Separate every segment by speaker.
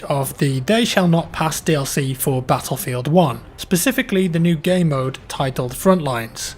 Speaker 1: of the They Shall Not Pass DLC for Battlefield 1, specifically the new game mode titled Frontlines.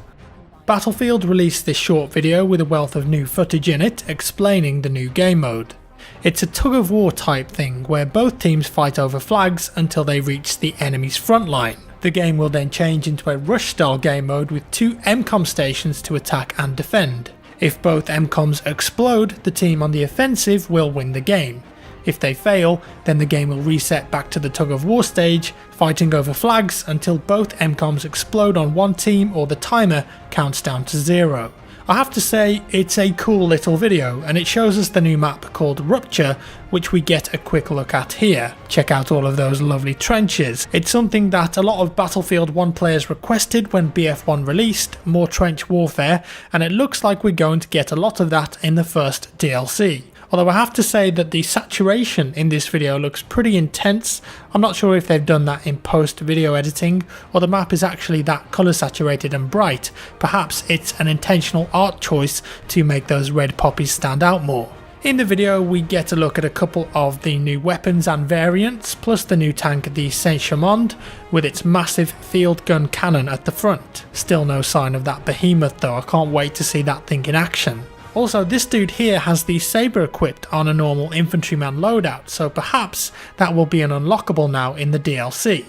Speaker 1: Battlefield released this short video with a wealth of new footage in it explaining the new game mode. It's a tug of war type thing where both teams fight over flags until they reach the enemy's front line. The game will then change into a rush style game mode with 2 MCOM stations to attack and defend. If both MCOMs explode, the team on the offensive will win the game. If they fail, then the game will reset back to the tug of war stage, fighting over flags until both MCOMs explode on one team or the timer counts down to 0. I have to say, it's a cool little video, and it shows us the new map called Rupture, which we get a quick look at here. Check out all of those lovely trenches. It's something that a lot of Battlefield 1 players requested when BF1 released, more trench warfare, and it looks like we're going to get a lot of that in the first DLC. Although I have to say that the saturation in this video looks pretty intense. I'm not sure if they've done that in post video editing or the map is actually that colour saturated and bright. Perhaps it's an intentional art choice to make those red poppies stand out more. In the video we get a look at a couple of the new weapons and variants, plus the new tank, the Saint-Chamond, with its massive field gun cannon at the front. Still no sign of that behemoth though, I can't wait to see that thing in action. Also, this dude here has the saber equipped on a normal infantryman loadout, so perhaps that will be an unlockable now in the DLC.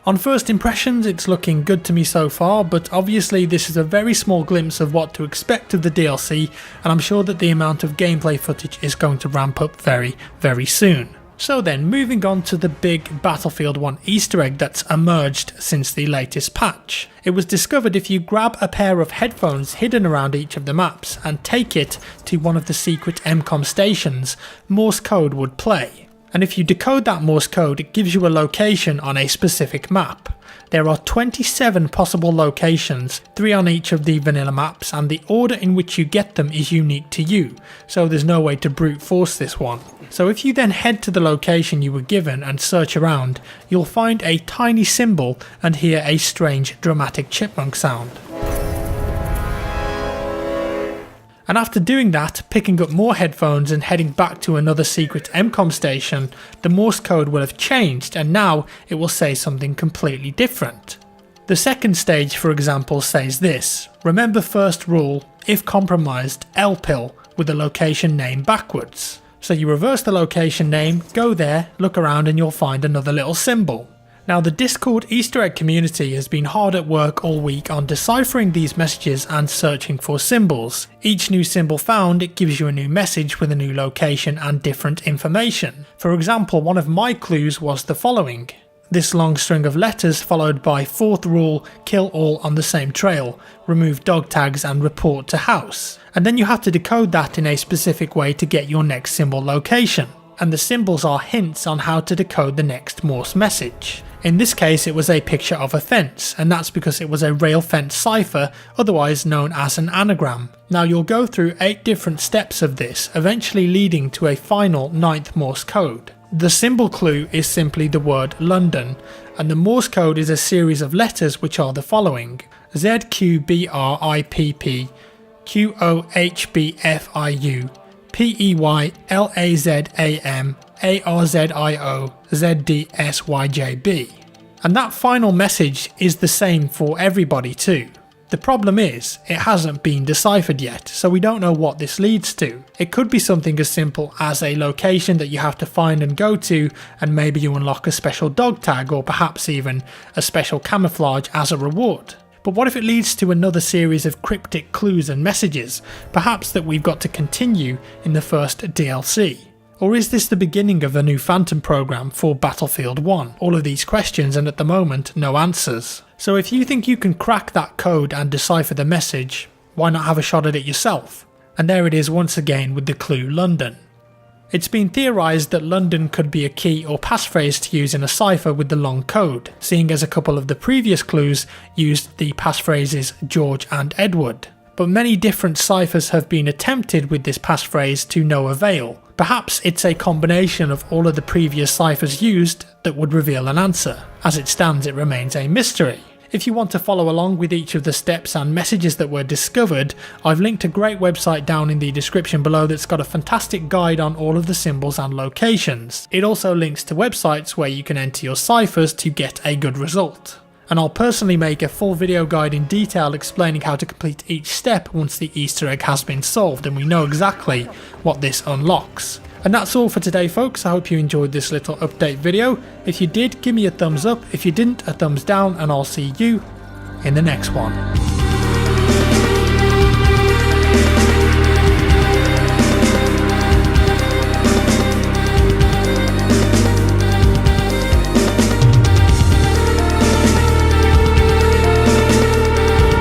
Speaker 1: On first impressions, it's looking good to me so far, but obviously this is a very small glimpse of what to expect of the DLC, and I'm sure that the amount of gameplay footage is going to ramp up very, very soon. So then, moving on to the big Battlefield 1 Easter egg that's emerged since the latest patch. It was discovered if you grab a pair of headphones hidden around each of the maps and take it to one of the secret MCOM stations, Morse code would play. And if you decode that Morse code, it gives you a location on a specific map. There are 27 possible locations, 3 on each of the vanilla maps, and the order in which you get them is unique to you, so there's no way to brute force this one. So if you then head to the location you were given and search around, you'll find a tiny symbol and hear a strange dramatic chipmunk sound. And after doing that, picking up more headphones and heading back to another secret MCOM station, the Morse code will have changed and now it will say something completely different. The second stage, for example, says this: remember first rule, if compromised, LPIL, with the location name backwards. So you reverse the location name, go there, look around and you'll find another little symbol. Now the Discord Easter egg community has been hard at work all week on deciphering these messages and searching for symbols. Each new symbol found, it gives you a new message with a new location and different information. For example, one of my clues was the following: this long string of letters followed by fourth rule, kill all on the same trail, remove dog tags and report to house. And then you have to decode that in a specific way to get your next symbol location. And the symbols are hints on how to decode the next Morse message. In this case it was a picture of a fence, and that's because it was a rail fence cipher, otherwise known as an anagram. Now you'll go through 8 different steps of this, eventually leading to a final 9th Morse code. The symbol clue is simply the word London, and the Morse code is a series of letters which are the following: ZQBRIPP, QOHBFIU, PEYLAZAM, ARZIO, ZDSYJB. And that final message is the same for everybody too. The problem is, it hasn't been deciphered yet, so we don't know what this leads to. It could be something as simple as a location that you have to find and go to, and maybe you unlock a special dog tag or perhaps even a special camouflage as a reward. But what if it leads to another series of cryptic clues and messages, perhaps that we've got to continue in the first DLC? Or is this the beginning of a new Phantom program for Battlefield 1? All of these questions, and at the moment, no answers. So if you think you can crack that code and decipher the message, why not have a shot at it yourself? And there it is once again with the clue London. It's been theorised that London could be a key or passphrase to use in a cipher with the long code, seeing as a couple of the previous clues used the passphrases George and Edward. But many different ciphers have been attempted with this passphrase to no avail. Perhaps it's a combination of all of the previous ciphers used that would reveal an answer. As it stands, it remains a mystery. If you want to follow along with each of the steps and messages that were discovered, I've linked a great website down in the description below that's got a fantastic guide on all of the symbols and locations. It also links to websites where you can enter your ciphers to get a good result. And I'll personally make a full video guide in detail explaining how to complete each step once the Easter egg has been solved and we know exactly what this unlocks. And that's all for today folks. I hope you enjoyed this little update video. If you did, give me a thumbs up. If you didn't, a thumbs down, and I'll see you in the next one.